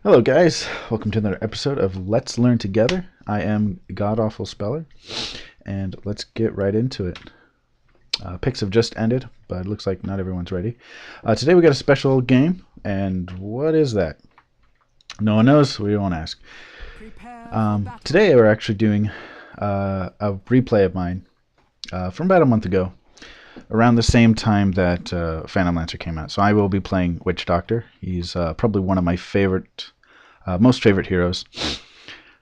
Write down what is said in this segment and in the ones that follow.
Hello guys, welcome to another episode of Let's Learn Together. I am God Awful Speller, and let's get right into it. Picks have just ended, but it looks like not everyone's ready. Today we got a special game, and what is that? No one knows, we won't ask. Today we're actually doing a replay of mine from about a month ago, around the same time that Phantom Lancer came out. So I will be playing Witch Doctor. He's probably one of my most favorite heroes.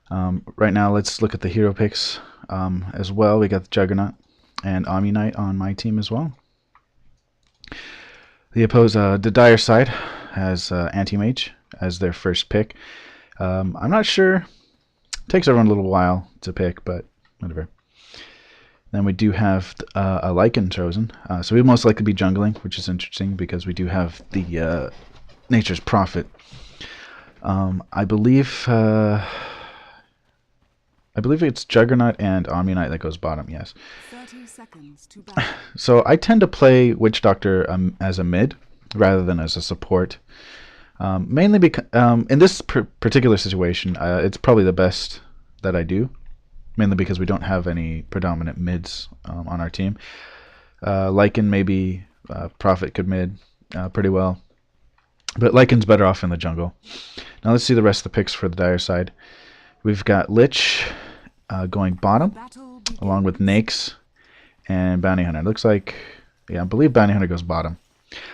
Right now, let's look at the hero picks as well. We got the Juggernaut and Omni Knight on my team as well. The Dire side has Anti-Mage as their first pick. I'm not sure. It takes everyone a little while to pick, but whatever. Then we do have a Lycan chosen. So we'd most likely be jungling, which is interesting because we do have the Nature's Prophet. I believe it's Juggernaut and Omni Knight that goes bottom, yes. 30 seconds to battle. So I tend to play Witch Doctor as a mid rather than as a support. Mainly because in this particular situation, it's probably the best that I do. Mainly because we don't have any predominant mids on our team. Lycan maybe, Prophet could mid pretty well. But Lycan's better off in the jungle. Now let's see the rest of the picks for the Dire side. We've got Lich going bottom, along with Nakes and Bounty Hunter. It looks like, yeah, I believe Bounty Hunter goes bottom.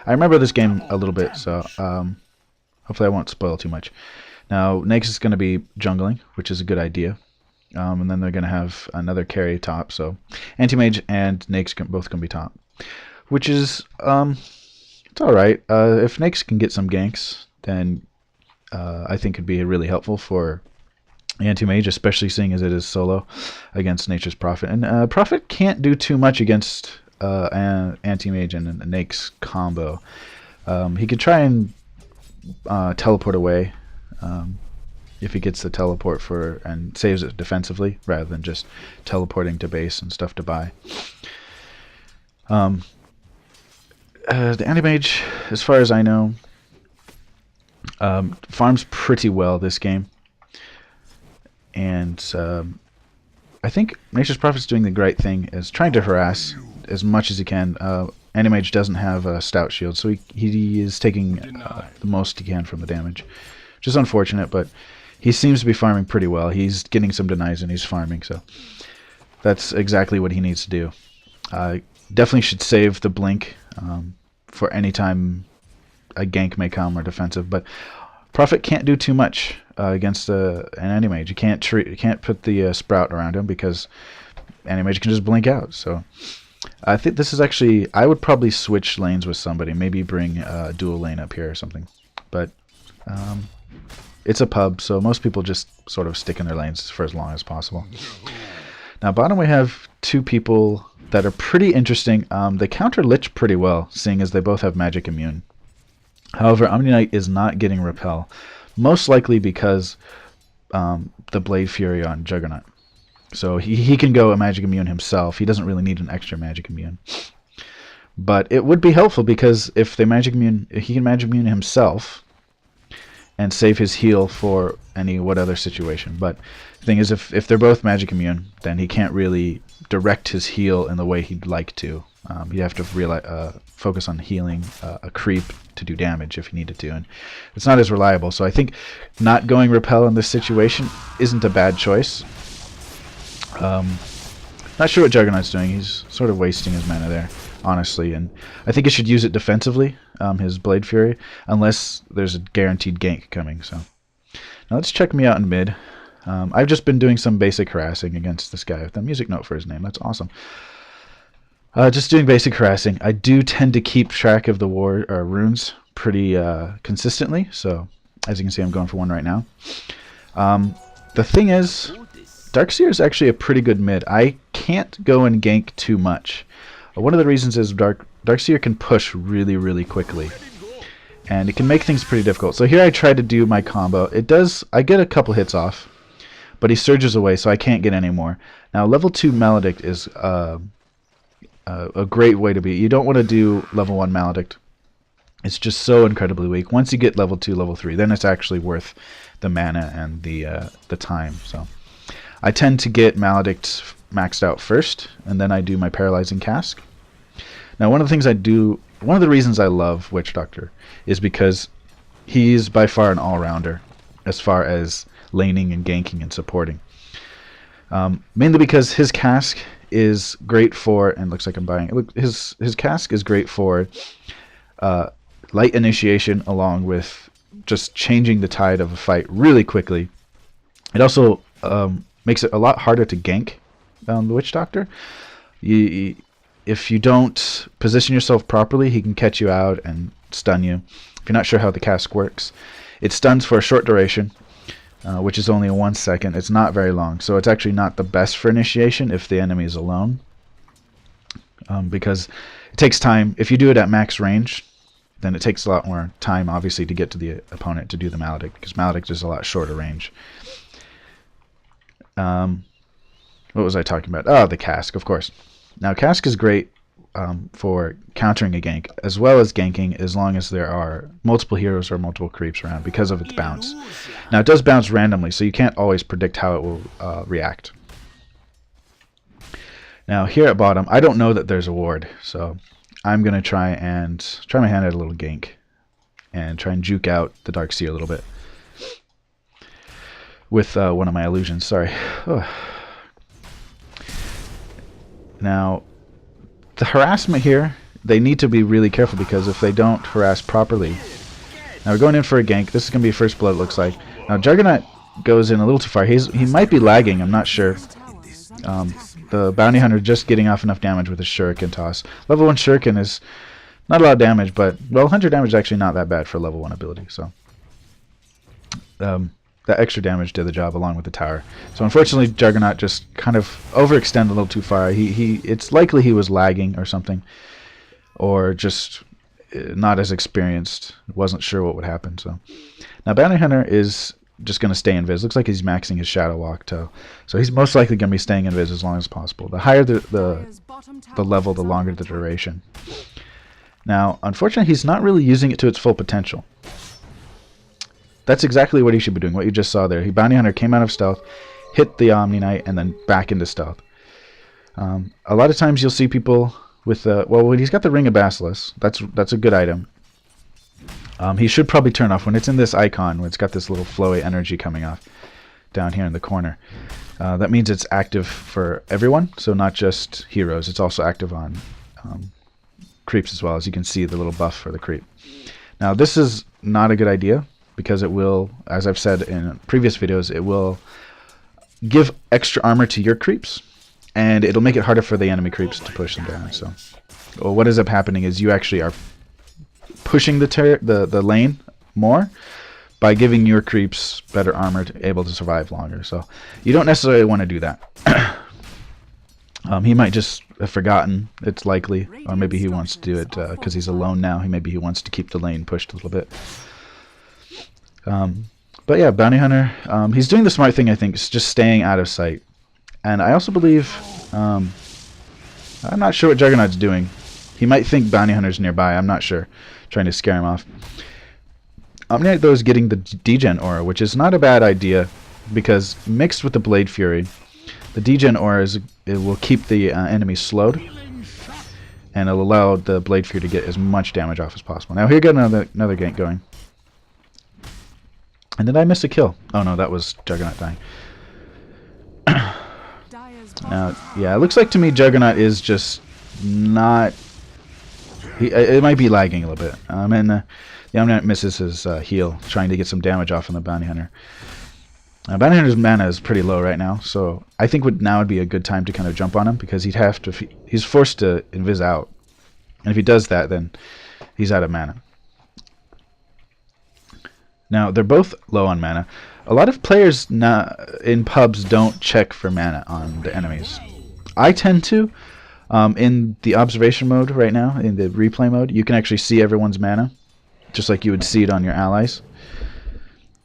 I remember this game a little bit, so hopefully I won't spoil too much. Now, Nakes is going to be jungling, which is a good idea. And then they're going to have another carry top, so Anti-Mage and Nakes both going to be top. Which is, it's alright. If Nakes can get some ganks, then I think it'd be really helpful for Anti-Mage, especially seeing as it is solo against Nature's Prophet. And Prophet can't do too much against Anti-Mage and a Nakes combo. He could try and teleport away if he gets the teleport and saves it defensively rather than just teleporting to base and stuff to buy. The Anti-Mage, as far as I know, farms pretty well this game. And I think Nature's Prophet's doing the right thing, is trying to harass as much as he can. Anti-Mage doesn't have a stout shield, so he is taking the most he can from the damage. Which is unfortunate, but he seems to be farming pretty well. He's getting some denies and he's farming, so that's exactly what he needs to do. Definitely should save the blink for any time a gank may come or defensive, but Prophet can't do too much against an Anti-Mage. You can't put the sprout around him because Anti-Mage can just blink out. So I think this is actually, I would probably switch lanes with somebody, maybe bring a dual lane up here or something, but it's a pub, so most people just sort of stick in their lanes for as long as possible. Now, bottom we have two people that are pretty interesting. They counter Lich pretty well, seeing as they both have magic immune. However, Omni Knight is not getting repel, most likely because the Blade Fury on Juggernaut. So he can go a magic immune himself. He doesn't really need an extra magic immune. But it would be helpful because if he can magic immune himself and save his heal for what other situation. But the thing is, if they're both magic immune, then he can't really direct his heal in the way he'd like to. You have to focus on healing a creep to do damage if you needed to, and it's not as reliable. So I think not going repel in this situation isn't a bad choice. Not sure what Juggernaut's doing. He's sort of wasting his mana there, honestly, and I think he should use it defensively, his Blade Fury, unless there's a guaranteed gank coming. So now let's check me out in mid. I've just been doing some basic harassing against this guy with the music note for his name. That's awesome. Just doing basic harassing. I do tend to keep track of the runes pretty consistently, so as you can see, I'm going for one right now. The thing is, Dark Seer is actually a pretty good mid. I can't go and gank too much. One of the reasons is Dark Seer can push really, really quickly, and it can make things pretty difficult. So here I try to do my combo. I get a couple hits off, but he surges away, so I can't get any more. Now, level 2 Maledict is a great way to be. You don't want to do level 1 Maledict It's just so incredibly weak. Once you get level 2, level 3, then it's actually worth the mana and the time. So I tend to get Maledict maxed out first, and then I do my Paralyzing Cask. Now, one of the reasons I love Witch Doctor is because he's by far an all-rounder as far as laning and ganking and supporting. Mainly because his cask is great for, and looks like I'm buying it. Look, his cask is great for light initiation, along with just changing the tide of a fight really quickly. It also makes it a lot harder to gank the Witch Doctor. If you don't position yourself properly, he can catch you out and stun you. If you're not sure how the cask works, it stuns for a short duration, which is only 1 second. It's not very long, so it's actually not the best for initiation if the enemy is alone, because it takes time. If you do it at max range, then it takes a lot more time, obviously, to get to the opponent to do the Maledict, because Maledict is a lot shorter range. What was I talking about? Oh, the cask, of course. Now, cask is great for countering a gank, as well as ganking, as long as there are multiple heroes or multiple creeps around, because of its bounce. Now, it does bounce randomly, so you can't always predict how it will react. Now, here at bottom, I don't know that there's a ward, so I'm going to try my hand at a little gank and try and juke out the Dark Seer a little bit with one of my illusions. Sorry. Now, the harassment here, they need to be really careful, because if they don't harass properly... Now we're going in for a gank. This is going to be first blood, it looks like. Now Juggernaut goes in a little too far. He might be lagging, I'm not sure. The Bounty Hunter just getting off enough damage with his Shuriken toss. Level 1 Shuriken is not a lot of damage, but, well, 100 damage is actually not that bad for level 1 ability, so... that extra damage did the job along with the tower. So unfortunately, Juggernaut just kind of overextended a little too far. It's likely he was lagging or something, or just not as experienced. Wasn't sure what would happen. So now Bounty Hunter is just going to stay invis. Looks like he's maxing his Shadow Walk too. So he's most likely going to be staying invis as long as possible. The higher the level, the longer the duration. Now, unfortunately, he's not really using it to its full potential. That's exactly what he should be doing, what you just saw there. Bounty Hunter came out of stealth, hit the Omni Knight, and then back into stealth. A lot of times you'll see people with... well, he's got the Ring of Basilisk. That's a good item. He should probably turn off when it's in this icon, when it's got this little flowy energy coming off down here in the corner. That means it's active for everyone, so not just heroes. It's also active on creeps as well, as you can see the little buff for the creep. Now, this is not a good idea, because it will, as I've said in previous videos, it will give extra armor to your creeps, and it'll make it harder for the enemy creeps to push them down. So, well, what ends up happening is you actually are pushing the lane more by giving your creeps better armor able to survive longer. So you don't necessarily want to do that. He might just have forgotten, it's likely, or maybe he wants to do it because he's alone now. Maybe he wants to keep the lane pushed a little bit. But yeah, Bounty Hunter, he's doing the smart thing, I think, is just staying out of sight. And I also believe, I'm not sure what Juggernaut's doing. He might think Bounty Hunter's nearby, I'm not sure, trying to scare him off. Omni-Knight, though, is getting the degen aura, which is not a bad idea, because mixed with the Blade Fury, the degen aura it will keep the enemy slowed, and it'll allow the Blade Fury to get as much damage off as possible. Now here we got another gank going. And did I miss a kill? Oh no, that was Juggernaut dying. Now, yeah, it looks like to me Juggernaut is just not... it might be lagging a little bit. And the Omni-Knight misses his heal, trying to get some damage off on the Bounty Hunter. Bounty Hunter's mana is pretty low right now, so I think now would be a good time to kind of jump on him, because he's forced to invis out. And if he does that, then he's out of mana. Now, they're both low on mana. A lot of players in pubs don't check for mana on the enemies. I tend to. In the observation mode right now, in the replay mode, you can actually see everyone's mana, just like you would see it on your allies.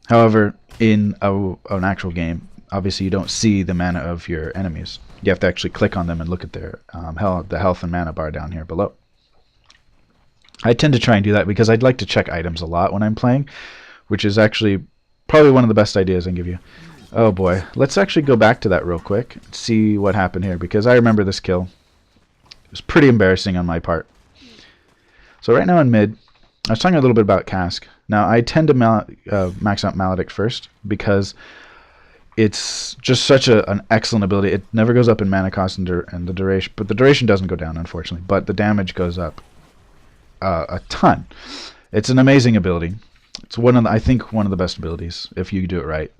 However, in an actual game, obviously you don't see the mana of your enemies. You have to actually click on them and look at their the health and mana bar down here below. I tend to try and do that because I'd like to check items a lot when I'm playing, which is actually probably one of the best ideas I can give you. Oh boy, let's actually go back to that real quick and see what happened here, because I remember this kill. It was pretty embarrassing on my part. So right now in mid, I was talking a little bit about Cask. Now I tend to max out Maledict first because it's just such an excellent ability. It never goes up in mana cost and the duration, but the duration doesn't go down, unfortunately. But the damage goes up a ton. It's an amazing ability. It's I think one of the best abilities if you do it right.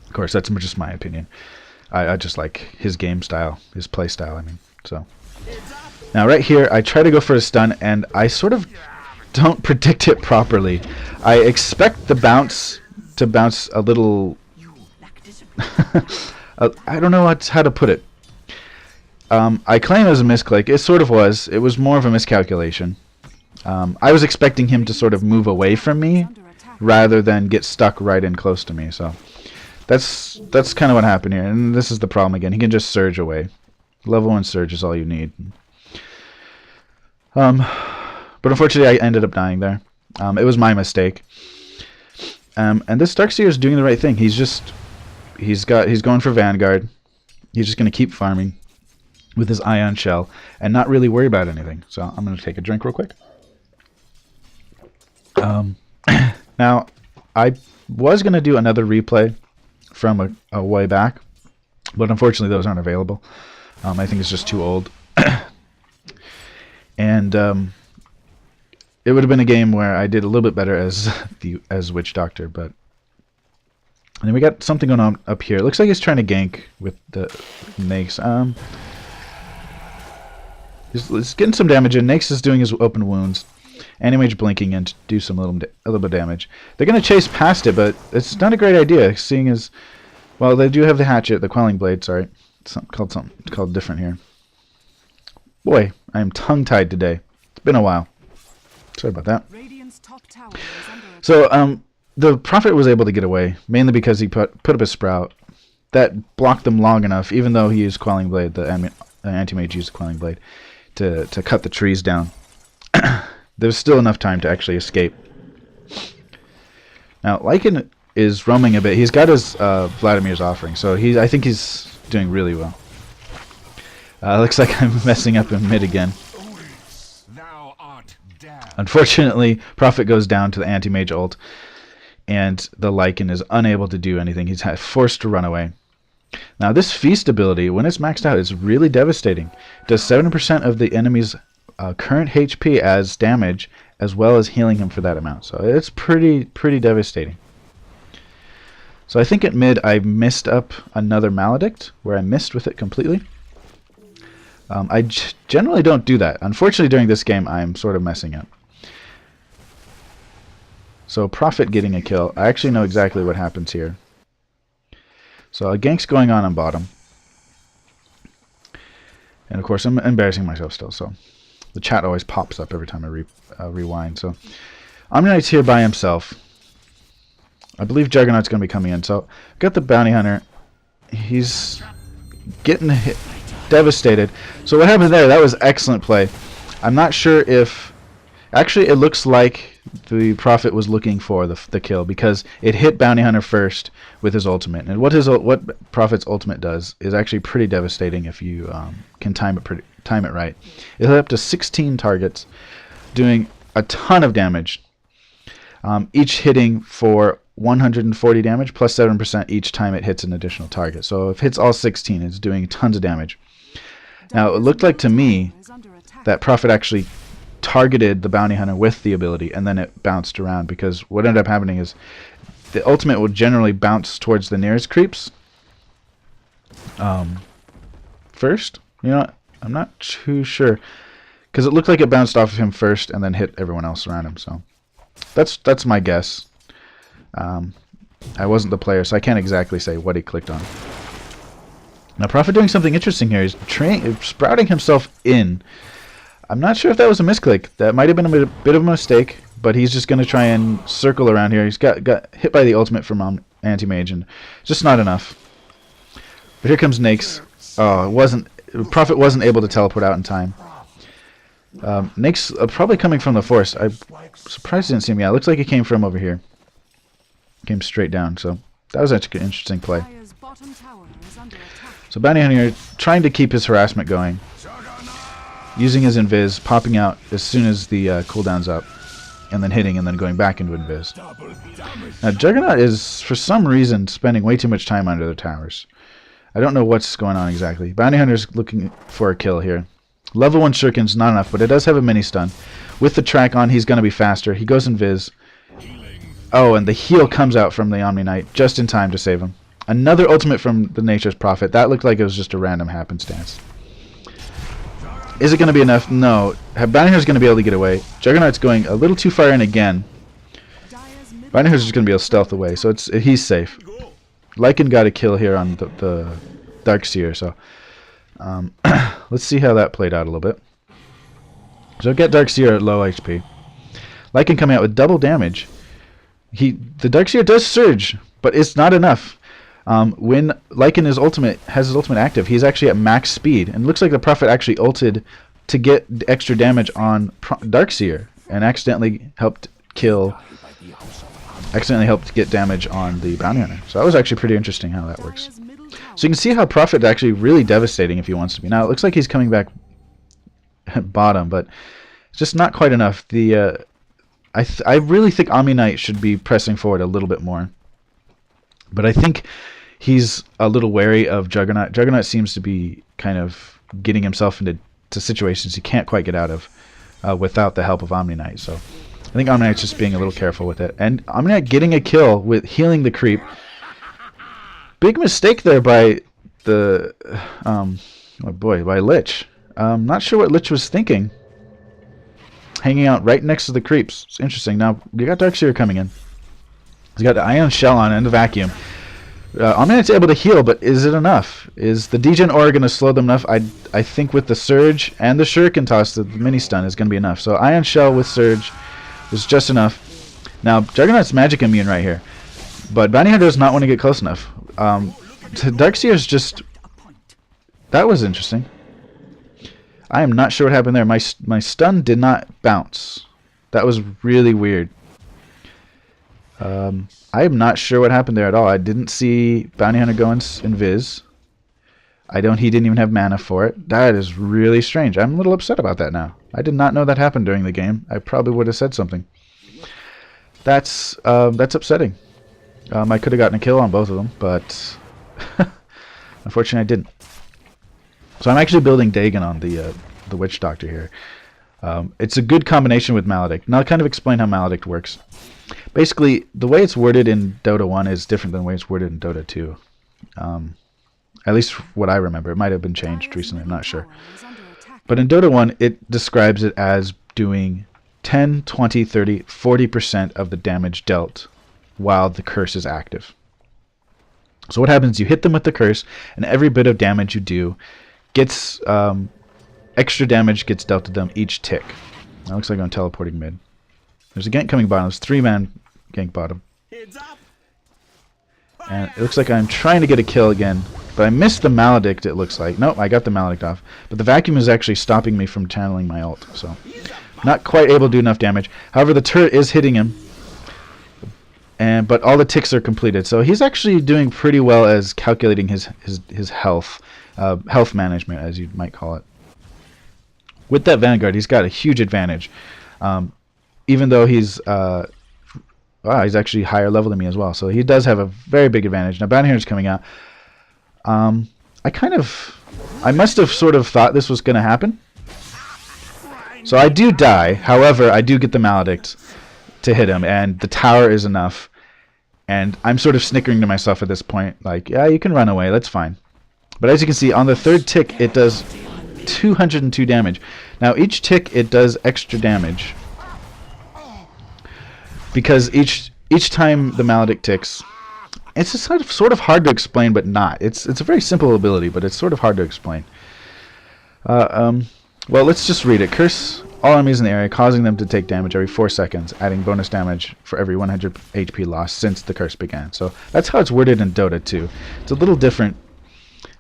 Of course, that's just my opinion. I just like his game style, his play style. I mean, so now right here, I try to go for a stun, and I sort of don't predict it properly. I expect the bounce to bounce a little. I don't know how to put it. I claim it was a misclick. It sort of was. It was more of a miscalculation. I was expecting him to sort of move away from me rather than get stuck right in close to me. So that's kind of what happened here. And this is the problem again. He can just surge away. Level 1 surge is all you need. But unfortunately, I ended up dying there. It was my mistake. And this Dark Seer is doing the right thing. He's going for Vanguard. He's just going to keep farming with his Ion Shell and not really worry about anything. So I'm going to take a drink real quick. Now, I was going to do another replay from a way back, but unfortunately those aren't available. I think it's just too old. And it would have been a game where I did a little bit better as Witch Doctor, but and then we got something going on up here. It looks like he's trying to gank with the Nakes. He's getting some damage in. Nakes is doing his open wounds. Animage blinking in to do a little bit of damage. They're going to chase past it, but it's not a great idea, seeing as, well, they do have the hatchet, the quelling blade, sorry. It's called different here. Boy, I am tongue-tied today. It's been a while. Sorry about that. So, the Prophet was able to get away, mainly because he put up a sprout. That blocked them long enough, even though he used quelling blade, the anti-mage used the quelling blade, to cut the trees down. There's still enough time to actually escape. Now, Lycan is roaming a bit. He's got his Vladimir's offering, so I think he's doing really well. Looks like I'm messing up in mid again. Unfortunately, Prophet goes down to the anti-mage ult, and the Lycan is unable to do anything. He's forced to run away. Now, this Feast ability, when it's maxed out, is really devastating. It does 7% of the enemy's current HP as damage, as well as healing him for that amount. So it's pretty devastating. So I think at mid I missed up another Maledict, where I missed with it completely. I generally don't do that. Unfortunately, during this game, I'm sort of messing up. So Prophet getting a kill. I actually know exactly what happens here. So a gank's going on bottom. And of course, I'm embarrassing myself still, so the chat always pops up every time I rewind. So Omnight's here by himself. I believe Juggernaut's going to be coming in. So got the Bounty Hunter. He's getting hit, devastated. So what happened there? That was excellent play. I'm not sure if... Actually, it looks like the Prophet was looking for the kill, because it hit Bounty Hunter first with his ultimate. And what Prophet's ultimate does is actually pretty devastating if you can time it right. It hit up to 16 targets, doing a ton of damage. Each hitting for 140 damage plus 7% each time it hits an additional target. So if it hits all 16, it's doing tons of damage. Now, it looked like to me that Prophet actually targeted the Bounty Hunter with the ability, and then it bounced around, because what ended up happening is the ultimate will generally bounce towards the nearest creeps first. You know what? I'm not too sure, because it looked like it bounced off of him first and then hit everyone else around him. So that's my guess. I wasn't the player, so I can't exactly say what he clicked on. Now, Prophet doing something interesting here. He's sprouting himself in. I'm not sure if that was a misclick. That might have been a bit of a mistake, but he's just going to try and circle around here. He's got hit by the ultimate from Anti-Mage, and just not enough. But here comes Nakes. Oh, Prophet wasn't able to teleport out in time. Nake's probably coming from the force. I'm surprised he didn't see me. Yeah, it looks like he came from over here. Came straight down, so that was actually an interesting play. Dire's bottom tower is under attack. So Bounty Hunter trying to keep his harassment going. Using his invis, popping out as soon as the cooldown's up. And then hitting and then going back into invis. Now Juggernaut is, for some reason, spending way too much time under the towers. I don't know what's going on exactly. Bounty Hunter's looking for a kill here. Level 1 Shuriken's not enough, but it does have a mini stun. With the track on, he's going to be faster. He goes invis. Oh, and the heal comes out from the Omni Knight just in time to save him. Another ultimate from the Nature's Prophet. That looked like it was just a random happenstance. Is it going to be enough? No. Bounty Hunter's going to be able to get away. Juggernaut's going a little too far in again. Bounty Hunter's just going to be able to stealth away, so he's safe. Lycan got a kill here on the Dark Seer, so let's see how that played out a little bit. So get Dark Seer at low HP. Lycan coming out with double damage. The Dark Seer does surge, but it's not enough. When Lycan has his ultimate active, he's actually at max speed, and it looks like the Prophet actually ulted to get extra damage on Dark Seer, and accidentally helped get damage on the Bounty Hunter. So that was actually pretty interesting how that works. So you can see how Prophet is actually really devastating if he wants to be. Now it looks like he's coming back at bottom, but it's just not quite enough. I really think Omni Knight should be pressing forward a little bit more. But I think he's a little wary of Juggernaut. Juggernaut seems to be kind of getting himself into situations he can't quite get out of without the help of Omni Knight. So I think Omni Knight's just being a little careful with it. And Omni Knight getting a kill with healing the creep. Big mistake there by the by Lich. Not sure what Lich was thinking. Hanging out right next to the creeps. It's interesting. Now you got Dark Seer coming in. He's got the Ion Shell on and the Vacuum. Omni Knight's able to heal, but is it enough? Is the Degen Aura going to slow them enough? I think with the Surge and the Shuriken Toss, the mini stun is going to be enough. So Ion Shell with Surge is just enough. Now Juggernaut's magic immune right here, but Bounty Hunter does not want to get close enough. Dark Seer's just... That was interesting. I am not sure what happened there. My stun did not bounce. That was really weird. I am not sure what happened there at all. I didn't see Bounty Hunter go in Viz. He didn't even have mana for it. That is really strange. I'm a little upset about that now. I did not know that happened during the game. I probably would have said something. That's upsetting. I could have gotten a kill on both of them, but unfortunately I didn't. So I'm actually building Dagon on the Witch Doctor here. It's a good combination with Maledict. Now I'll kind of explain how Maledict works. Basically, the way it's worded in Dota 1 is different than the way it's worded in Dota 2. At least what I remember. It might have been changed recently, I'm not sure. But in Dota 1, it describes it as doing 10, 20, 30, 40% of the damage dealt while the curse is active. So what happens, you hit them with the curse, and every bit of damage you do gets... extra damage gets dealt to them each tick. That looks like I'm teleporting mid. There's a gank coming bottom. There's 3-man gank bottom. And it looks like I'm trying to get a kill again. But I missed the Maledict, it looks like. Nope, I got the Maledict off. But the Vacuum is actually stopping me from channeling my ult. So, not quite able to do enough damage. However, the turret is hitting him. But all the ticks are completed. So he's actually doing pretty well as calculating his health. Health management, as you might call it. With that Vanguard, he's got a huge advantage. Even though he's actually higher level than me as well. So he does have a very big advantage. Now Bounty Hunter's coming out. I must have sort of thought this was going to happen. So I do die. However, I do get the Maledict to hit him, and the tower is enough. And I'm sort of snickering to myself at this point, like, yeah, you can run away, that's fine. But as you can see, on the third tick, it does 202 damage. Now, each tick, it does extra damage. Because each time the Maledict ticks, it's sort of hard to explain, but not. It's a very simple ability, but it's sort of hard to explain. Well, let's just read it. Curse all enemies in the area, causing them to take damage every 4 seconds, adding bonus damage for every 100 HP lost since the curse began. So that's how it's worded in Dota 2. It's a little different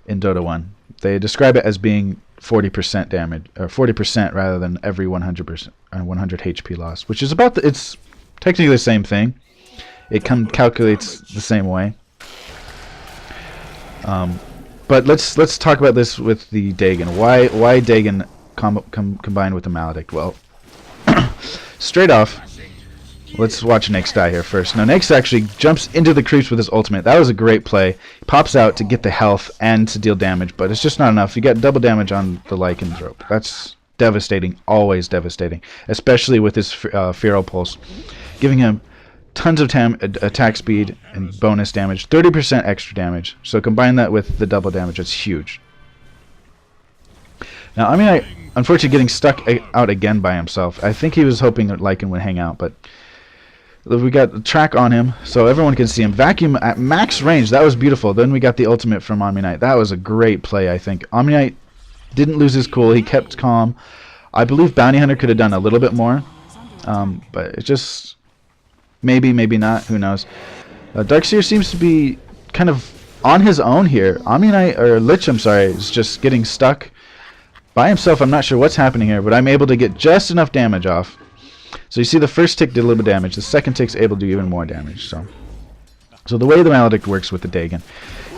in Dota 1. They describe it as being 40% damage, or 40% rather than every 100%, 100 HP loss, which is about it's technically the same thing. It calculates the same way. But let's talk about this with the Dagon. Why Dagon combined with the Maledict? Well, straight off, let's watch Nyx die here first. Now Nyx actually jumps into the creeps with his ultimate. That was a great play. He pops out to get the health and to deal damage, but it's just not enough. You get double damage on the lycanthrope. That's devastating, always devastating, especially with his Feral Pulse, giving him tons of attack speed and bonus damage, 30% extra damage. So combine that with the double damage, it's huge. Now, I mean, unfortunately getting stuck out again by himself. I think he was hoping that Lycan would hang out, but we got the track on him so everyone can see him. Vacuum at max range, that was beautiful. Then we got the ultimate from Omni Knight. That was a great play, I think. Omni Knight didn't lose his cool, he kept calm. I believe Bounty Hunter could have done a little bit more, but it just... maybe not, who knows. Dark Seer seems to be kind of on his own here. Omni Knight, or Lich, I'm sorry, is just getting stuck by himself. I'm not sure what's happening here, but I'm able to get just enough damage off. So you see the first tick did a little bit of damage, the second tick's able to do even more damage. So the way the Maledict works with the Dagon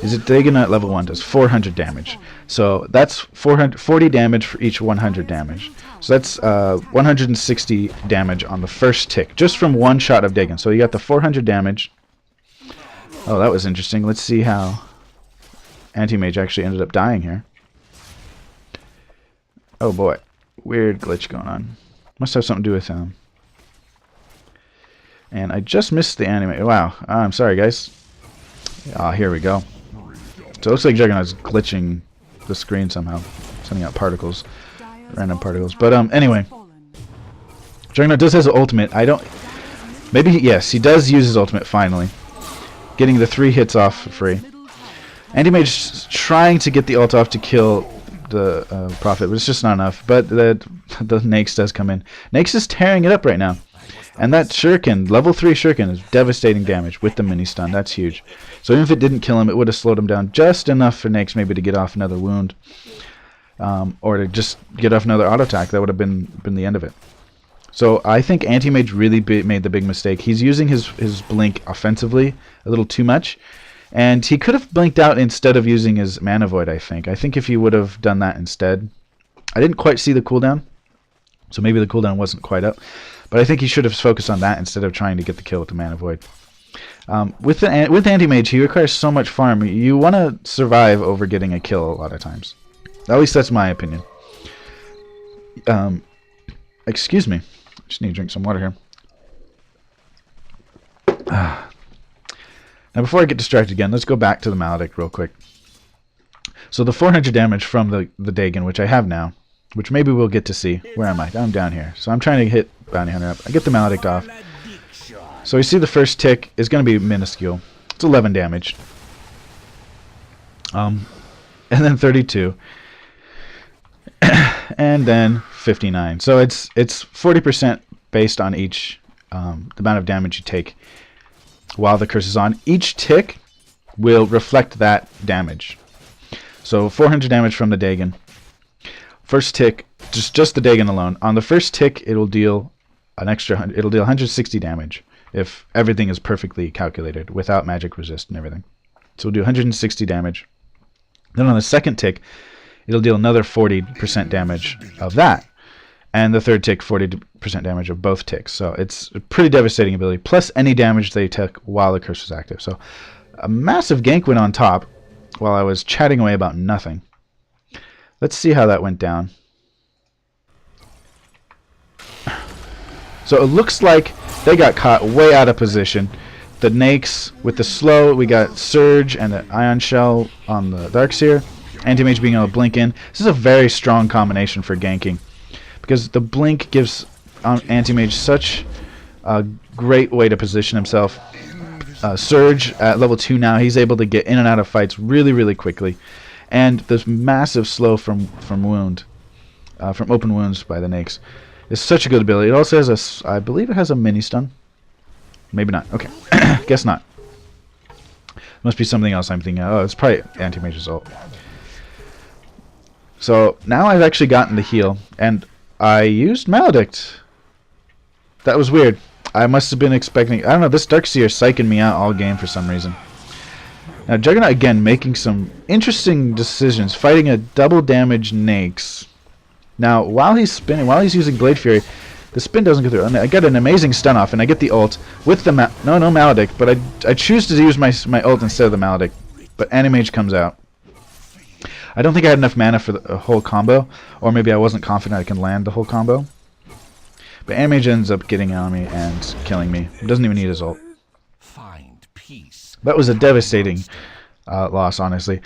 is that Dagon at level 1 does 400 damage. So that's 440 damage for each 100 damage. So that's 160 damage on the first tick, just from one shot of Dagon. So you got the 400 damage. Oh, that was interesting. Let's see how Anti-Mage actually ended up dying here. Oh boy, weird glitch going on. Must have something to do with him. And I just missed the anime. Wow, I'm sorry guys. Ah, here we go. So it looks like Juggernaut's glitching the screen somehow, sending out particles, random particles. But anyway, Juggernaut does have an ultimate. I don't. Maybe yes, he does use his ultimate finally, getting the 3 hits off for free. Anti-Mage trying to get the ult off to kill the Prophet, but it's just not enough. But the Nyx does come in. Nyx is tearing it up right now. And that Shuriken, level 3 Shuriken, is devastating damage with the mini stun. That's huge. So even if it didn't kill him, it would have slowed him down just enough for Nyx maybe to get off another wound. Or to just get off another auto attack. That would have been the end of it. So I think Anti-Mage really made the big mistake. He's using his blink offensively a little too much. And he could have blinked out instead of using his Mana Void, I think. I think if he would have done that instead. I didn't quite see the cooldown. So maybe the cooldown wasn't quite up. But I think he should have focused on that instead of trying to get the kill with the Mana Void. With Anti-Mage, he requires so much farm. You want to survive over getting a kill a lot of times. At least that's my opinion. Excuse me. Just need to drink some water here. Now before I get distracted again, let's go back to the Maledict real quick. So the 400 damage from the Dagon, which I have now, which maybe we'll get to see. Where am I? I'm down here. So I'm trying to hit Bounty Hunter up. I get the Maledict off. So you see the first tick is going to be minuscule. It's 11 damage. And then 32. And then 59. So it's 40% based on each the amount of damage you take while the curse is on. Each tick will reflect that damage. So 400 damage from the Dagon. First tick, just the Dagon alone. On the first tick, it'll deal an extra. It'll deal 160 damage if everything is perfectly calculated without magic resist and everything. So we'll do 160 damage. Then on the second tick, it'll deal another 40% damage of that. And the third tick, 40% damage of both ticks. So it's a pretty devastating ability, plus any damage they took while the curse was active. So a massive gank went on top while I was chatting away about nothing. Let's see how that went down. So it looks like they got caught way out of position. The Nyx with the slow, we got Surge and the Ion Shell on the Dark Seer. Anti-Mage being able to blink in. This is a very strong combination for ganking, because the blink gives Anti-Mage such a great way to position himself. Surge at level 2 now, he's able to get in and out of fights really, really quickly. And this massive slow from open wounds by the Nyx is such a good ability. It also has I believe it has a mini stun. Maybe not. Okay, guess not. Must be something else I'm thinking. Oh, it's probably Anti-Mage's ult. So now I've actually gotten the heal, and I used Maledict. That was weird. I must have been expecting... I don't know, this Dark Seer psyching me out all game for some reason. Now Juggernaut again making some interesting decisions, fighting a double damage Nakes. Now while he's spinning, while he's using Blade Fury, the spin doesn't go through. And I get an amazing stun off, and I get the ult with the... no Maledict, but I choose to use my ult instead of the Maledict. But Animage comes out. I don't think I had enough mana for the whole combo, or maybe I wasn't confident I can land the whole combo. But Animage ends up getting on me and killing me. He doesn't even need his ult. Find peace. That was a devastating loss, honestly.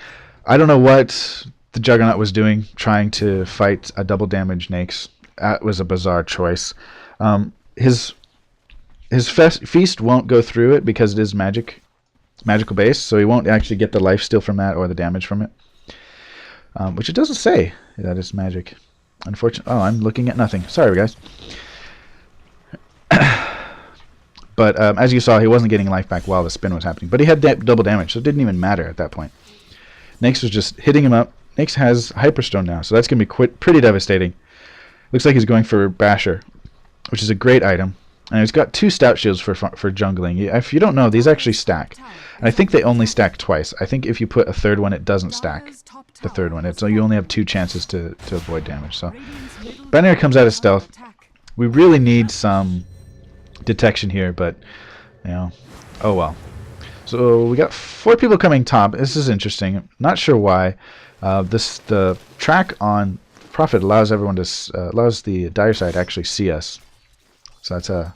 I don't know what the Juggernaut was doing, trying to fight a double damage Nakes. That was a bizarre choice. His feast won't go through it because it is magical base, so he won't actually get the lifesteal from that or the damage from it. Which it doesn't say that it's magic. Unfortunately, oh, I'm looking at nothing. Sorry, guys. But as you saw, he wasn't getting life back while the spin was happening. But he had double damage, so it didn't even matter at that point. Nyx was just hitting him up. Nyx has Hyperstone now, so that's going to be pretty devastating. Looks like he's going for Basher, which is a great item. And he's got 2 stout shields for jungling. If you don't know, these actually stack. And I think they only stack twice. I think if you put a third one, it doesn't stack the third one. So you only have 2 chances to avoid damage. So Banner comes out of stealth. We really need some detection here, but you know, oh well. So we got 4 people coming top. This is interesting. Not sure why. The track on Prophet allows everyone to allows the dire side to actually see us. So that's I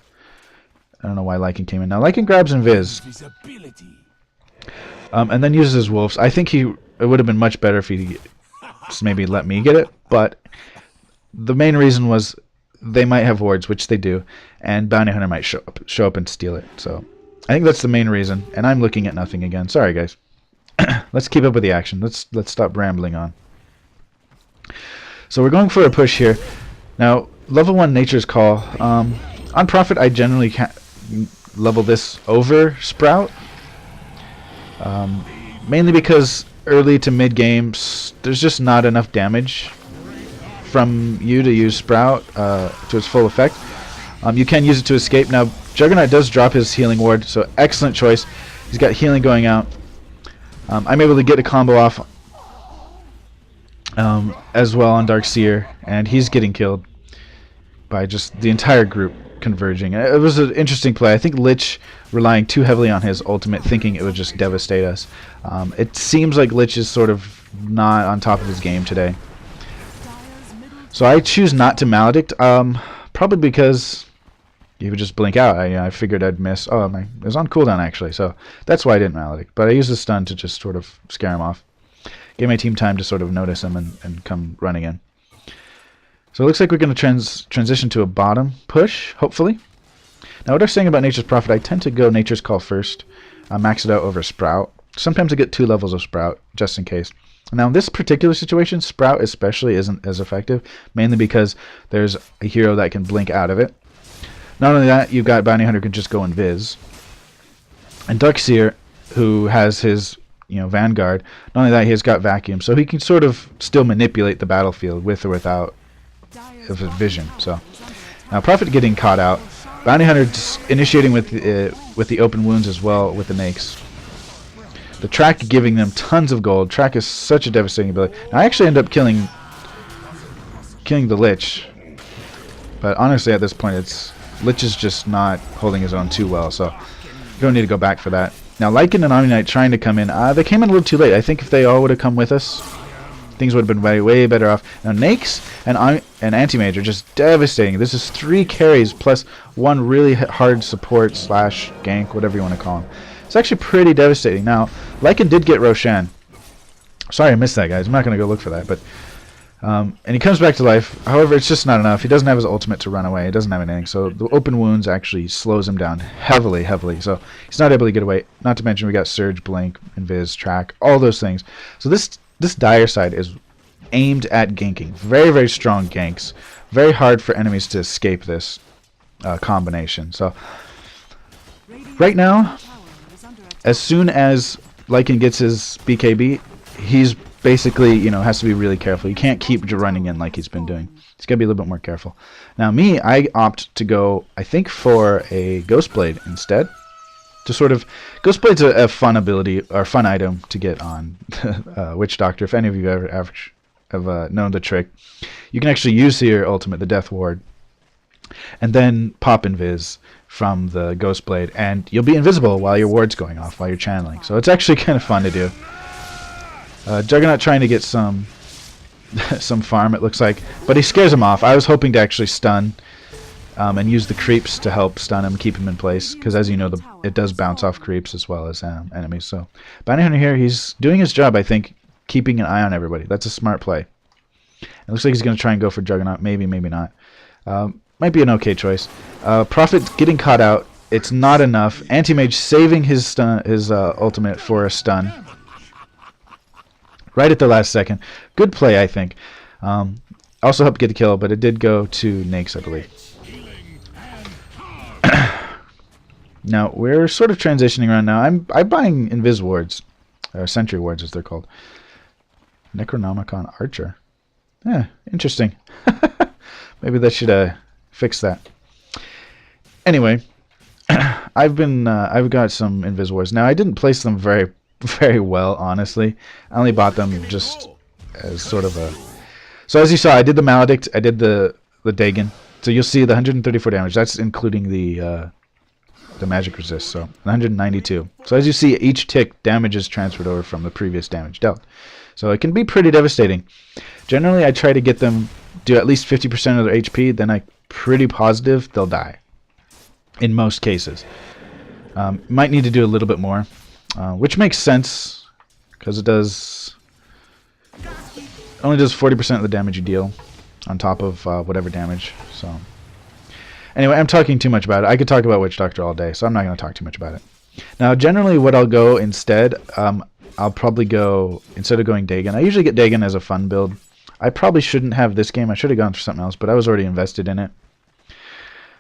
don't know why Lycan came in. Now Lycan grabs Invis, and then uses his wolves. I think it would have been much better if he just maybe let me get it, but the main reason was they might have wards, which they do, and Bounty Hunter might show up and steal it. So I think that's the main reason. And I'm looking at nothing again. Sorry, guys. Let's keep up with the action. Let's stop rambling on. So we're going for a push here. Now, level 1 Nature's Call. On Prophet, I generally can't level this over Sprout. Mainly because early to mid game, there's just not enough damage from you to use Sprout to its full effect. You can use it to escape. Now, Juggernaut does drop his healing ward, so excellent choice. He's got healing going out. I'm able to get a combo off as well on Dark Seer, and he's getting killed by just the entire group converging. It was an interesting play. I think Lich relying too heavily on his ultimate, thinking it would just devastate us. It seems like Lich is sort of not on top of his game today. So I choose not to Maledict, probably because he would just blink out. I figured I'd miss. Oh, it was on cooldown actually, so that's why I didn't Maledict. But I used the stun to just sort of scare him off. Give my team time to sort of notice him and come running in. So it looks like we're going to transition to a bottom push, hopefully. Now what I was saying about Nature's Prophet, I tend to go Nature's Call first, max it out over Sprout. Sometimes I get 2 levels of Sprout, just in case. Now in this particular situation, Sprout especially isn't as effective, mainly because there's a hero that can blink out of it. Not only that, you've got Bounty Hunter who can just go Invis. And Dark Seer, who has his Vanguard, not only that, he's got Vacuum, so he can sort of still manipulate the battlefield with or without his vision. So now Prophet getting caught out, Bounty Hunter just initiating with the open wounds as well with the Nakes. The track giving them tons of gold. Track is such a devastating ability. Now, I actually end up killing the Lich, but honestly at this point Lich is just not holding his own too well, so you don't need to go back for that. Now Lycan and Omni Knight trying to come in. They came in a little too late. I think if they all would have come with us, things would have been way better off. Now Nakes and Anti-Mage are just devastating. This is 3 carries plus 1 really hard support / gank, whatever you want to call him. It's actually pretty devastating. Now, Lycan did get Roshan. Sorry I missed that, guys. I'm not going to go look for that. But and he comes back to life. However, it's just not enough. He doesn't have his ultimate to run away. He doesn't have anything. So the open wounds actually slows him down heavily. So he's not able to get away. Not to mention we got Surge, Blink, Invis, Track, all those things. So this dire side is aimed at ganking. Very strong ganks. Very hard for enemies to escape this combination. So right now, as soon as Lycan gets his BKB, he's basically, you know, has to be really careful. You can't keep running in like he's been doing. He's got to be a little bit more careful. Now me, I opt to go, I think, for a Ghost Blade instead. To sort of, Ghost Blade's a fun ability, or fun item to get on Witch Doctor. If any of you have known the trick, you can actually use your ultimate, the Death Ward, and then pop invis from the Ghost Blade, and you'll be invisible while your ward's going off, while you're channeling. So it's actually kind of fun to do. Juggernaut trying to get some some farm, it looks like, but he scares him off. I was hoping to actually stun and use the creeps to help stun him, keep him in place, because as you know, it does bounce off creeps as well as enemies. So Bounty Hunter here, he's doing his job, I think, keeping an eye on everybody. That's a smart play. It looks like he's going to try and go for Juggernaut. Maybe, maybe not. Might be an okay choice. Prophet getting caught out. It's not enough. Anti-Mage saving his ultimate for a stun. Right at the last second. Good play, I think. Also helped get the kill, but it did go to Nakes, I believe. Now, we're sort of transitioning around now. I'm buying Invis Wards. Or Sentry Wards, as they're called. Necronomicon Archer. Yeah, interesting. Maybe they should fix that. Anyway, I've got some Invis Wards. Now, I didn't place them very well, honestly. I only bought them just as sort of a... So as you saw, I did the Maledict, I did the Dagon. So you'll see the 134 damage. That's including the magic resist, so 192. So as you see, each tick damage is transferred over from the previous damage dealt. So it can be pretty devastating. Generally, I try to get them do at least 50% of their HP, then I'm pretty positive they'll die. In most cases. Might need to do a little bit more, which makes sense, because it only does 40% of the damage you deal, on top of whatever damage. So anyway, I'm talking too much about it. I could talk about Witch Doctor all day, so I'm not going to talk too much about it. Now, generally, what I'll go instead, I'll probably go, instead of going Dagon, I usually get Dagon as a fun build. I probably shouldn't have this game. I should have gone for something else, but I was already invested in it.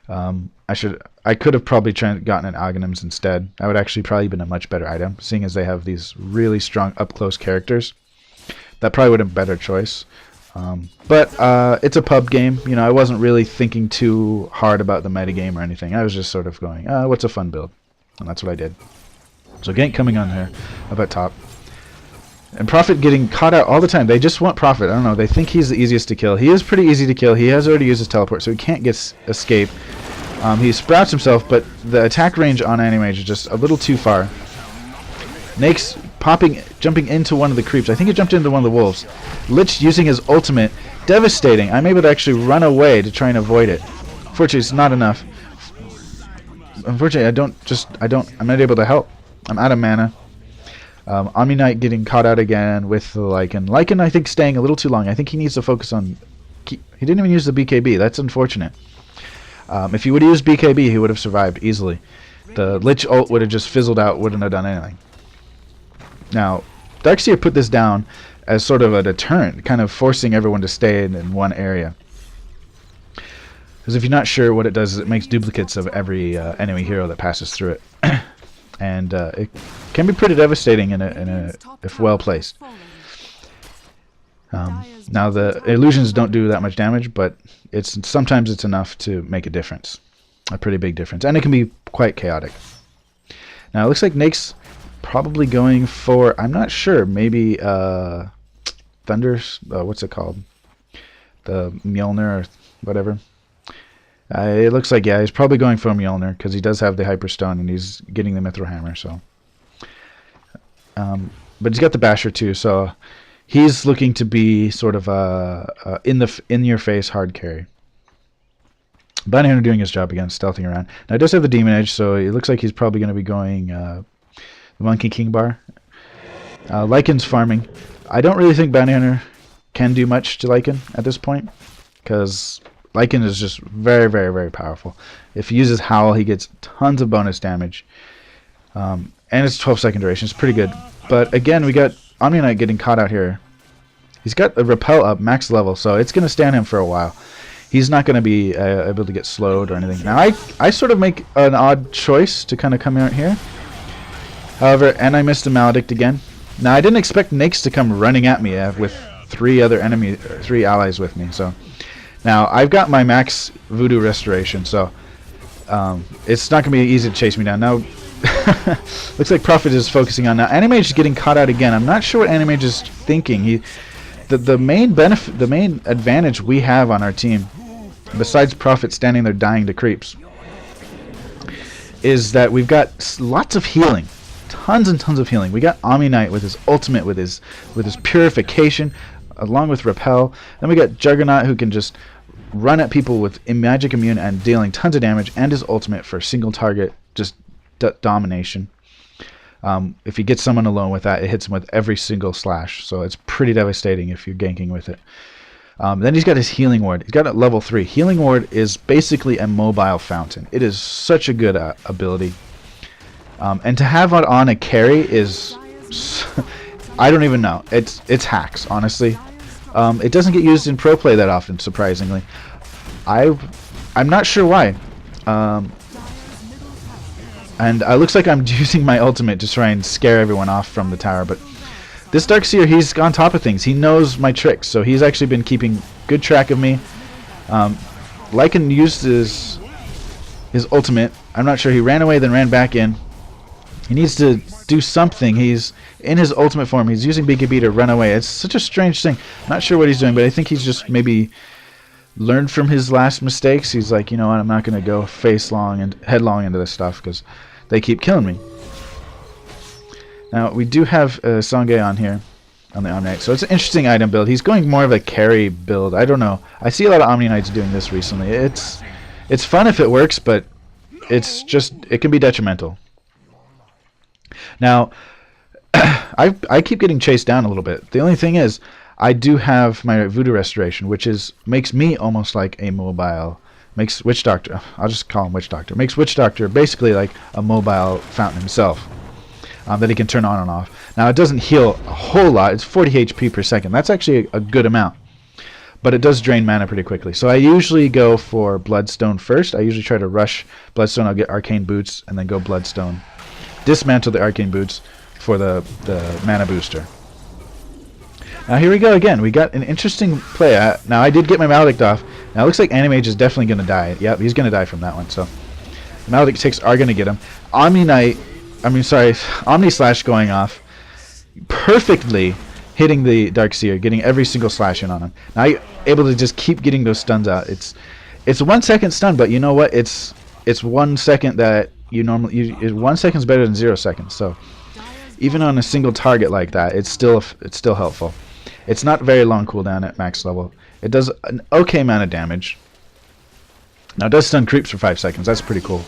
I could have probably gotten an Aghanims instead. That would actually probably been a much better item, seeing as they have these really strong up-close characters. That probably would have been a better choice. But it's a pub game. You know, I wasn't really thinking too hard about the metagame or anything. I was just sort of going, what's a fun build? And that's what I did. So gank coming on here, up at top. And Prophet getting caught out all the time. They just want Prophet. I don't know. They think he's the easiest to kill. He is pretty easy to kill. He has already used his teleport, so he can't escape. He sprouts himself, but the attack range on Anti-Mage is just a little too far. Nake's jumping into one of the creeps. I think he jumped into one of the wolves. Lich using his ultimate. Devastating. I'm able to actually run away to try and avoid it. Unfortunately, it's not enough. Unfortunately, I'm not able to help. I'm out of mana. Omni Knight getting caught out again with the Lycan. Lycan, I think, staying a little too long. I think he needs to focus on... He didn't even use the BKB. That's unfortunate. If he would have used BKB, he would have survived easily. The Lich ult would have just fizzled out, wouldn't have done anything. Now, Dark Seer put this down as sort of a deterrent, kind of forcing everyone to stay in one area. Because if you're not sure what it does, is it makes duplicates of every enemy hero that passes through it. And it can be pretty devastating if well placed. Now the illusions don't do that much damage, but sometimes it's enough to make a difference, a pretty big difference, and it can be quite chaotic. Now it looks like Nake's probably going for, I'm not sure, maybe Thunder, what's it called? The Mjolnir or whatever. It looks like, yeah, he's probably going for Mjolnir because he does have the Hyperstone and he's getting the Mithril Hammer. So, but he's got the Basher too, so he's looking to be sort of in-your-face hard carry. Bounty Hunter doing his job again, stealthing around. Now he does have the Demon Edge, so it looks like he's probably going to be going the Monkey King Bar. Lycan's farming. I don't really think Bounty Hunter can do much to Lycan at this point because Lycan is just very, very, very powerful. If he uses Howl, he gets tons of bonus damage. And it's 12-second duration. It's pretty good. But again, we got Omni Knight getting caught out here. He's got a Repel up, max level, so it's going to stand him for a while. He's not going to be able to get slowed or anything. Now, I sort of make an odd choice to kind of come out here. However, and I missed the Maledict again. Now I didn't expect Nyx to come running at me with three allies with me. So now I've got my max voodoo restoration, so it's not gonna be easy to chase me down. Now looks like Prophet is focusing on now. Animage is getting caught out again. I'm not sure what Animage is thinking. The main benefit, the main advantage we have on our team, besides Prophet standing there dying to creeps, is that we've got lots of healing. Tons and tons of healing. We got Omni Knight with his ultimate, with his purification, along with repel. Then we got Juggernaut, who can just run at people with magic immune and dealing tons of damage, and his ultimate for single target, just domination. If he gets someone alone with that, it hits him with every single slash. So it's pretty devastating if you're ganking with it. Then he's got his Healing Ward. He's got it at level 3. Healing Ward is basically a mobile fountain. It is such a good ability. And to have it on a carry is... I don't even know. It's hacks, honestly. It doesn't get used in pro play that often, surprisingly. I'm not sure why. And it looks like I'm using my ultimate to try and scare everyone off from the tower, but this Dark Seer, he's on top of things. He knows my tricks, so he's actually been keeping good track of me. Lycan used his ultimate. I'm not sure. He ran away, then ran back in. He needs to do something. He's in his ultimate form. He's using BKB to run away. It's such a strange thing. Not sure what he's doing, but I think he's just maybe learned from his last mistakes. He's like, you know what, I'm not going to go headlong into this stuff because they keep killing me. Now, we do have Sangye on here, on the Omni Knight, so it's an interesting item build. He's going more of a carry build. I don't know. I see a lot of Omni Knights doing this recently. It's fun if it works, but it can be detrimental. Now, I keep getting chased down a little bit. The only thing is, I do have my Voodoo Restoration, which makes me almost like a mobile. Makes Witch Doctor, I'll just call him Witch Doctor. Makes Witch Doctor basically like a mobile fountain himself. That he can turn on and off. Now, it doesn't heal a whole lot. It's 40 HP per second. That's actually a good amount. But it does drain mana pretty quickly. So I usually go for Bloodstone first. I usually try to rush Bloodstone. I'll get Arcane Boots and then go Bloodstone. Dismantle the Arcane Boots for the mana booster. Now here we go again. We got an interesting play. Now I did get my Maledict off. Now it looks like Animage is definitely going to die. Yep, he's going to die from that one. So Maledict ticks are going to get him. Omni Slash going off perfectly, hitting the Dark Seer, getting every single slash in on him. Now you're able to just keep getting those stuns out. It's a 1 second stun, but you know what? It's 1 second that you normally 1 second is better than 0 seconds. So even on a single target like that, it's still helpful. It's not very long cooldown at max level. It does an okay amount of damage. Now it does stun creeps for 5 seconds. That's pretty cool.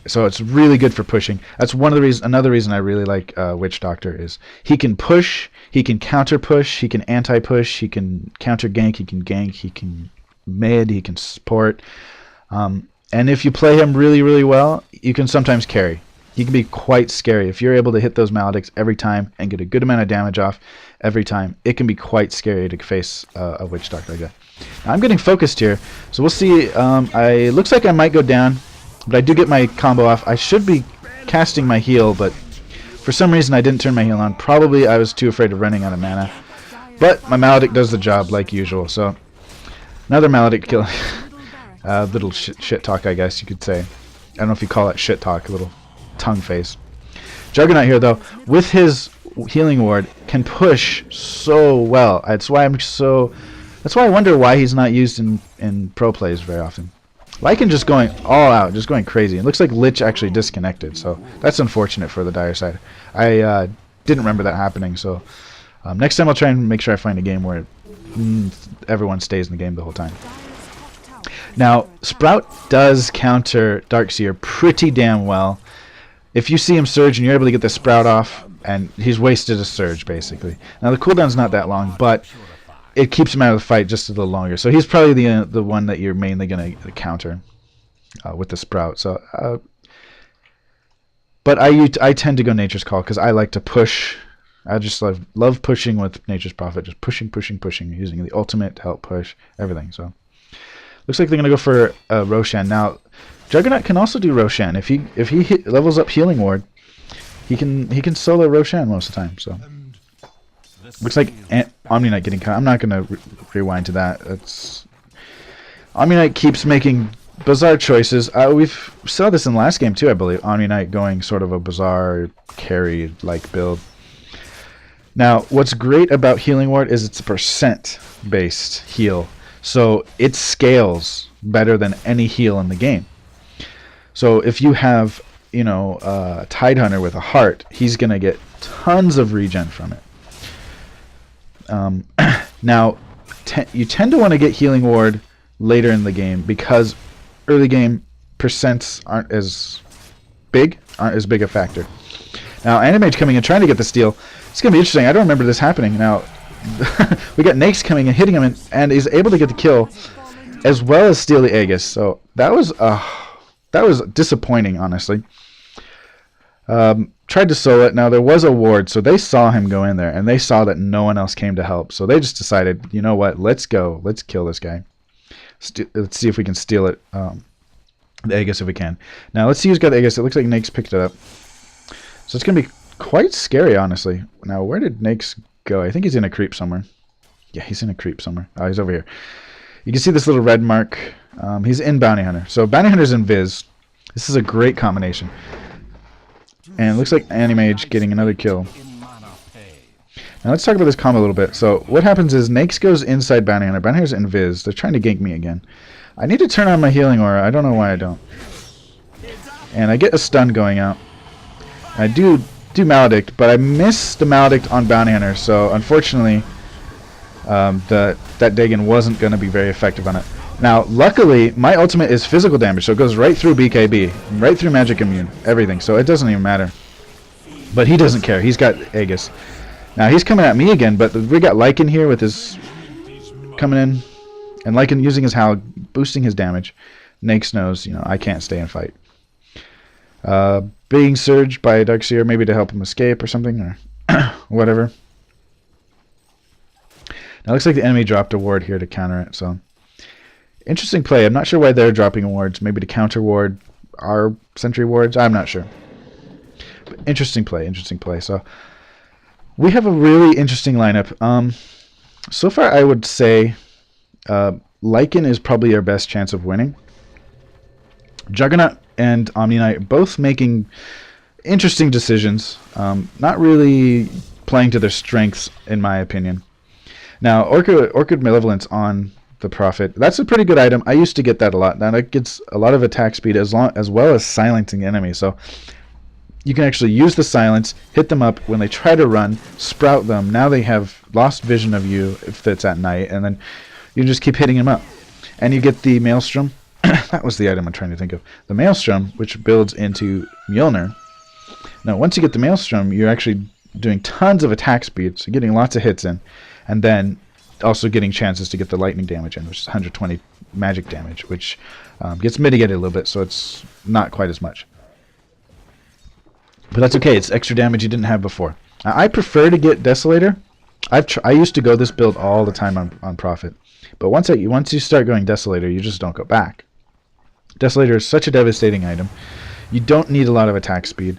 So it's really good for pushing. That's another reason I really like Witch Doctor is he can push, he can counter push, he can anti-push, he can counter gank, he can gank, he can mid, he can support. And if you play him really, really well, you can sometimes carry. He can be quite scary. If you're able to hit those Maledicts every time and get a good amount of damage off every time, it can be quite scary to face a Witch Doctor like that. Now, I'm getting focused here, so we'll see. It looks like I might go down, but I do get my combo off. I should be casting my heal, but for some reason I didn't turn my heal on. Probably I was too afraid of running out of mana. But my Maledict does the job like usual, so another Maledict kill. Little shit talk, I guess you could say. I don't know if you call it shit talk, a little tongue face. Juggernaut here, though, with his Healing Ward, can push so well. That's why I wonder why he's not used in pro plays very often. Lycan just going all out, just going crazy. It looks like Lich actually disconnected, so that's unfortunate for the dire side. I didn't remember that happening, so next time I'll try and make sure I find a game where everyone stays in the game the whole time. Now, Sprout does counter Dark Seer pretty damn well. If you see him surge and you're able to get the Sprout off, and he's wasted a surge, basically. Now, the cooldown's not that long, but it keeps him out of the fight just a little longer. So he's probably the one that you're mainly going to counter with the Sprout. So, but I tend to go Nature's Call because I like to push. I just love pushing with Nature's Prophet, just pushing, using the ultimate to help push everything. So looks like they're going to go for Roshan. Now, Juggernaut can also do Roshan. If he levels up Healing Ward, he can solo Roshan most of the time. So looks like Omni Knight getting caught. I'm not gonna rewind to that. It's Omni Knight keeps making bizarre choices. We've saw this in the last game too, I believe. Omni Knight going sort of a bizarre carry like build. Now, what's great about Healing Ward is it's a percent-based heal, so it scales better than any heal in the game. So if you have, you know, Tide Hunter with a heart, he's gonna get tons of regen from it. Now, you tend to want to get Healing Ward later in the game because early game percents aren't as big a factor. Now, Animage coming in trying to get the steal. It's going to be interesting. I don't remember this happening. Now, we got Nakes coming and hitting him, and he's able to get the kill, as well as steal the Aegis. So that was disappointing, honestly. Tried to solo it. Now, there was a ward, so they saw him go in there, and they saw that no one else came to help. So they just decided, you know what, let's go. Let's kill this guy. Let's see if we can steal it, the Aegis if we can. Now, let's see who's got the Aegis. It looks like Nakes picked it up. So it's going to be quite scary, honestly. Now, where did Nakes go? I think he's in a creep somewhere. Yeah, he's in a creep somewhere. Oh, he's over here. You can see this little red mark. He's in Bounty Hunter. So Bounty Hunter's in Viz. This is a great combination. And it looks like Animage getting another kill. Now let's talk about this combo a little bit. So what happens is Nakes goes inside Bounty Hunter. Bounty Hunter's in Viz. They're trying to gank me again. I need to turn on my healing aura. I don't know why I don't. And I get a stun going out. I do Maledict, but I missed the Maledict on Bounty Hunter, so unfortunately that Dagon wasn't going to be very effective on it. Now, luckily, my ultimate is physical damage, so it goes right through BKB, right through Magic Immune, everything, so it doesn't even matter. But he doesn't care. He's got Aegis. Now, he's coming at me again, but we got Lycan here with his coming in, and Lycan using his Howl, boosting his damage. Nakes knows, you know, I can't stay and fight. Being surged by Dark Seer, maybe to help him escape or something, or whatever. Now, it looks like the enemy dropped a ward here to counter it, so interesting play. I'm not sure why they're dropping wards, maybe to counter ward our sentry wards. I'm not sure. But interesting play. So we have a really interesting lineup. So far, I would say Lycan is probably our best chance of winning. Juggernaut and Omni Knight both making interesting decisions, not really playing to their strengths, in my opinion. Now, Orchid Malevolence on the Prophet, that's a pretty good item. I used to get that a lot. Now, that gets a lot of attack speed as well as silencing enemies. So you can actually use the silence, hit them up when they try to run, sprout them. Now they have lost vision of you if it's at night, and then you just keep hitting them up. And you get the Maelstrom. That was the item I'm trying to think of. The Maelstrom, which builds into Mjolnir. Now, once you get the Maelstrom, you're actually doing tons of attack speed, so getting lots of hits in, and then also getting chances to get the lightning damage in, which is 120 magic damage, which gets mitigated a little bit, so it's not quite as much. But that's okay. It's extra damage you didn't have before. Now, I prefer to get Desolator. I used to go this build all the time on Prophet, but once you start going Desolator, you just don't go back. Desolator is such a devastating item. You don't need a lot of attack speed.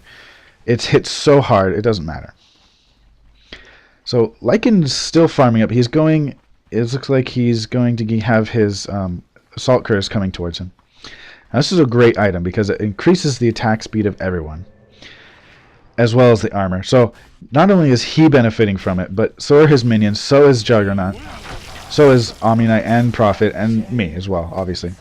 It's hit so hard, it doesn't matter. So Lycan's still farming up. It looks like he's going to have his Assault Curse coming towards him. Now, this is a great item because it increases the attack speed of everyone, as well as the armor. So not only is he benefiting from it, but so are his minions, so is Juggernaut, so is Omni Knight and Prophet, and me as well, obviously.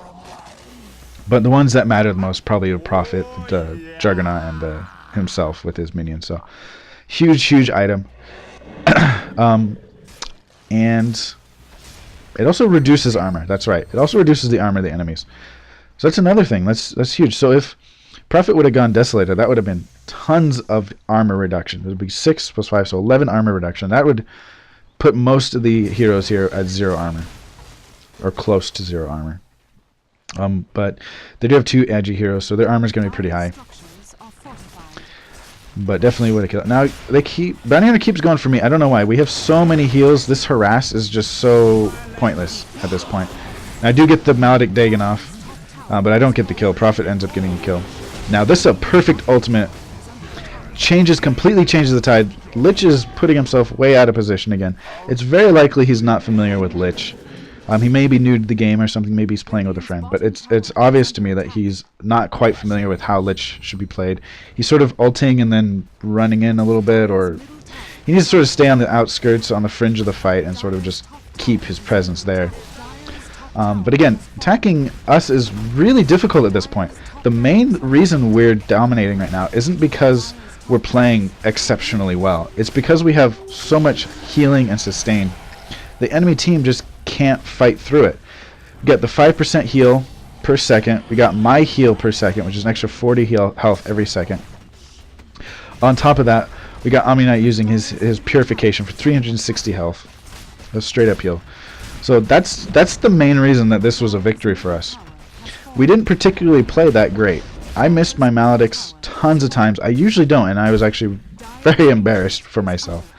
But the ones that matter the most probably are Prophet, the Juggernaut, and himself with his minions. So huge item. And it also reduces armor. That's right. It also reduces the armor of the enemies. So that's another thing. That's huge. So if Prophet would have gone Desolator, that would have been tons of armor reduction. It would be 6 plus 5, so 11 armor reduction. That would put most of the heroes here at 0 armor, or close to 0 armor. But they do have 2 edgy heroes, so their armor is going to be pretty high. But definitely would have killed. Now Bounty Hunter keeps going for me. I don't know why. We have so many heals. This harass is just so pointless at this point. Now, I do get the Maledict Dagon off, but I don't get the kill. Prophet ends up getting a kill. Now this is a perfect ultimate completely changes the tide. Lich is putting himself way out of position again. It's very likely he's not familiar with Lich. He may be new to the game or something. Maybe he's playing with a friend, but it's obvious to me that he's not quite familiar with how Lich should be played. He's sort of ulting and then running in a little bit, or he needs to sort of stay on the outskirts, on the fringe of the fight, and sort of just keep his presence there. But again, attacking us is really difficult at this point. The main reason we're dominating right now isn't because we're playing exceptionally well. It's because we have so much healing and sustain. The enemy team just can't fight through it. We get the 5% heal per second. We got my heal per second, which is an extra 40 health every second. On top of that, we got Omni-Knight using his purification for 360 health. A straight up heal. So that's the main reason that this was a victory for us. We didn't particularly play that great. I missed my Maledicts tons of times. I usually don't, and I was actually very embarrassed for myself.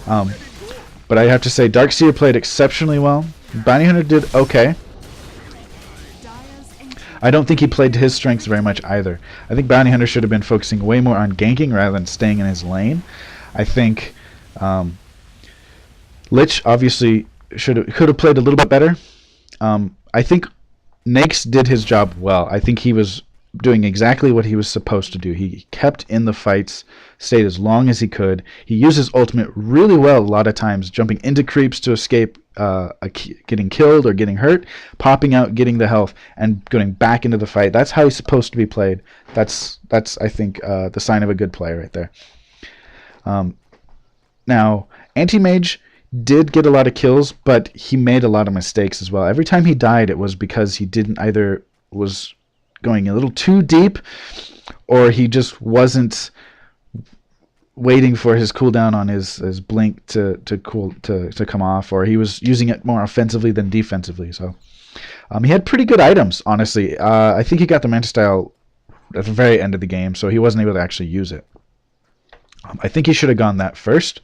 But I have to say, Dark Seer played exceptionally well. Bounty Hunter did okay. I don't think he played to his strengths very much either. I think Bounty Hunter should have been focusing way more on ganking rather than staying in his lane. I think Lich obviously could have played a little bit better. I think Nakes did his job well. I think he was doing exactly what he was supposed to do. He kept in the fights, stayed as long as he could. He used his ultimate really well a lot of times, jumping into creeps to escape getting killed or getting hurt, popping out, getting the health, and going back into the fight. That's how he's supposed to be played. That's I think the sign of a good player right there. Now, Anti-Mage did get a lot of kills, but he made a lot of mistakes as well. Every time he died, it was because he didn't either was going a little too deep, or he just wasn't waiting for his cooldown on his blink to come off, or he was using it more offensively than defensively. So he had pretty good items, honestly. I think he got the Manta Style at the very end of the game, so he wasn't able to actually use it. I think he should have gone that first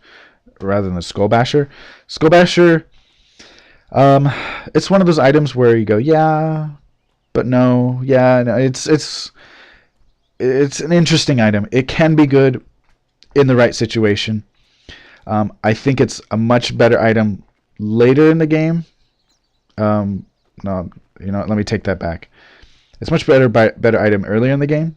rather than the Skull Basher. Skull Basher, it's one of those items where you go, yeah, but no, yeah, no, it's an interesting item. It can be good in the right situation. I think it's a much better item later in the game. No, you know, let me take that back. It's much better item earlier in the game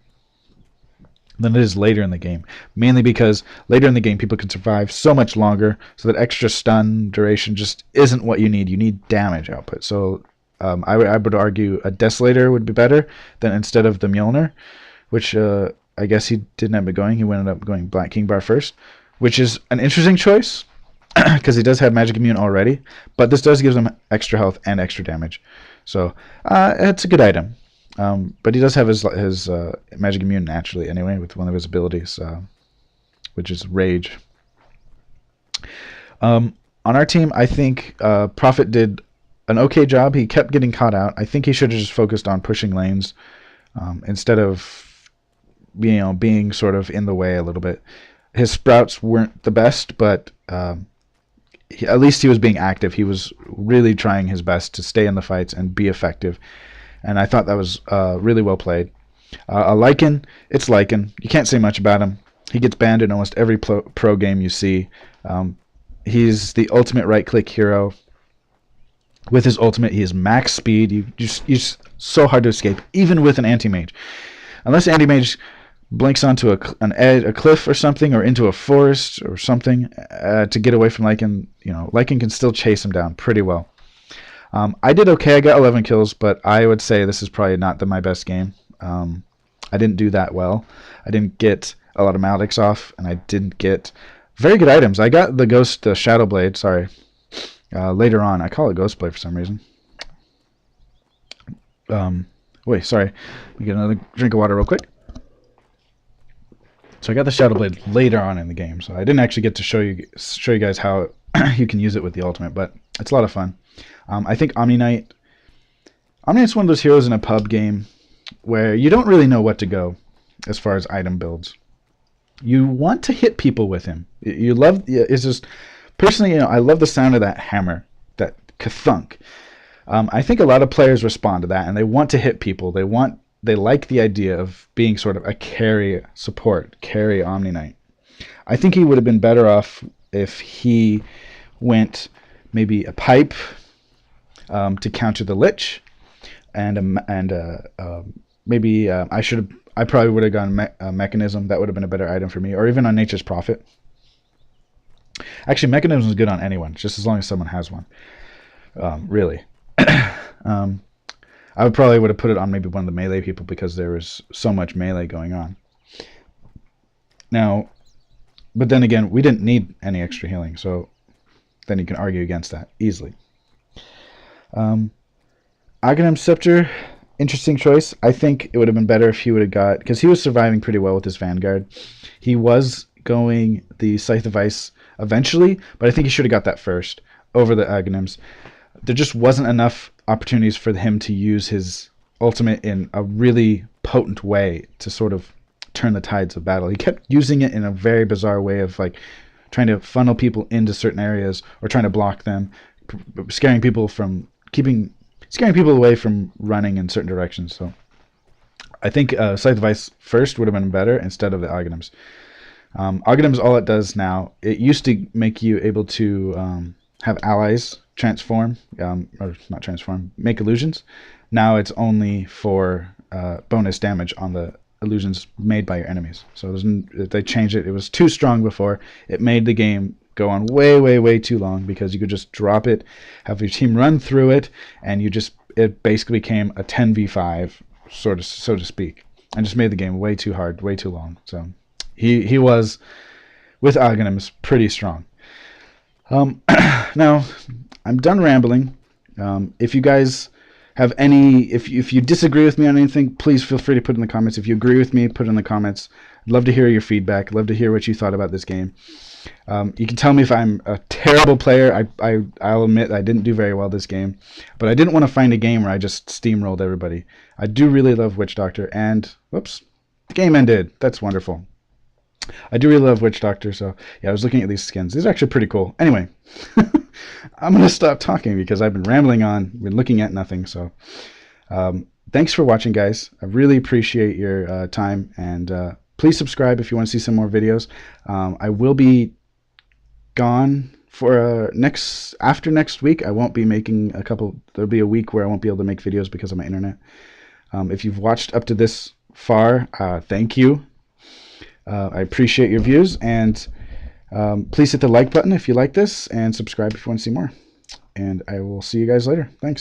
than it is later in the game. Mainly because later in the game people can survive so much longer, so that extra stun duration just isn't what you need. You need damage output. So I would argue a Desolator would be better than instead of the Mjolnir, which I guess he didn't end up going. He ended up going Black King Bar first, which is an interesting choice because he does have Magic Immune already, but this does give him extra health and extra damage. So it's a good item. But he does have his Magic Immune naturally anyway with one of his abilities, which is Rage. On our team, I think Prophet did an okay job. He kept getting caught out. I think he should have just focused on pushing lanes instead of being sort of in the way a little bit. His sprouts weren't the best, but at least he was being active. He was really trying his best to stay in the fights and be effective. And I thought that was really well played. Lycan, it's Lycan. You can't say much about him. He gets banned in almost every pro game you see. He's the ultimate right-click hero. With his ultimate, he is max speed. You're so hard to escape, even with an anti-mage. Unless anti-mage blinks onto a cliff or something, or into a forest or something to get away from Lycan, Lycan can still chase him down pretty well. I did okay. I got 11 kills, but I would say this is probably not my best game. I didn't do that well. I didn't get a lot of Maledicts off, and I didn't get very good items. I got the Shadow Blade, sorry, later on. I call it Ghost Blade for some reason. Wait, sorry. Let me get another drink of water real quick. So I got the Shadow Blade later on in the game, so I didn't actually get to show you guys how you can use it with the ultimate, but it's a lot of fun. I think Omni-Knight's one of those heroes in a pub game where you don't really know what to go as far as item builds. You want to hit people with him. It's just, personally, I love the sound of that hammer, that ka-thunk. I think a lot of players respond to that, and they want to hit people. They want they like the idea of being sort of a carry support, carry Omni Knight. I think he would have been better off if he went maybe a pipe to counter the Lich, and maybe I probably would have gone Mechanism. That would have been a better item for me, or even on Nature's Prophet. Actually, Mechanism is good on anyone, just as long as someone has one. Really. I would have put it on maybe one of the melee people because there was so much melee going on. Now, but then again, we didn't need any extra healing, so then you can argue against that easily. Aghanim Scepter, interesting choice. I think it would have been better if he would have got, because he was surviving pretty well with his Vanguard. He was going the Scythe of Ice eventually, but I think he should have got that first over the Aghanims. There just wasn't enough opportunities for him to use his ultimate in a really potent way to sort of turn the tides of battle. He kept using it in a very bizarre way of like trying to funnel people into certain areas or trying to block them, scaring people away from running in certain directions. So I think Scythe of Ice first would have been better instead of the Aghanims. Aghanims, all it does now, it used to make you able to have allies transform, or not transform, make illusions. Now it's only for bonus damage on the illusions made by your enemies. So they changed it. It was too strong before. It made the game go on way too long because you could just drop it, have your team run through it, and it basically became a 10v5, so to speak, and just made the game way too hard, way too long. So he was, with Aghanims, pretty strong. Now, I'm done rambling. If you guys have if you disagree with me on anything, please feel free to put it in the comments. If you agree with me, put it in the comments. I'd love to hear your feedback. Love to hear what you thought about this game. You can tell me if I'm a terrible player. I'll admit I didn't do very well this game, but I didn't want to find a game where I just steamrolled everybody. I do really love Witch Doctor, and whoops, the game ended. That's wonderful. I do really love Witch Doctor, so yeah, I was looking at these skins. These are actually pretty cool. Anyway, I'm going to stop talking because I've been rambling on, been looking at nothing. So thanks for watching, guys. I really appreciate your time, and please subscribe if you want to see some more videos. I will be gone for after next week. I won't be making there'll be a week where I won't be able to make videos because of my internet. If you've watched up to this far, thank you. I appreciate your views, and please hit the like button if you like this, and subscribe if you want to see more. And I will see you guys later. Thanks.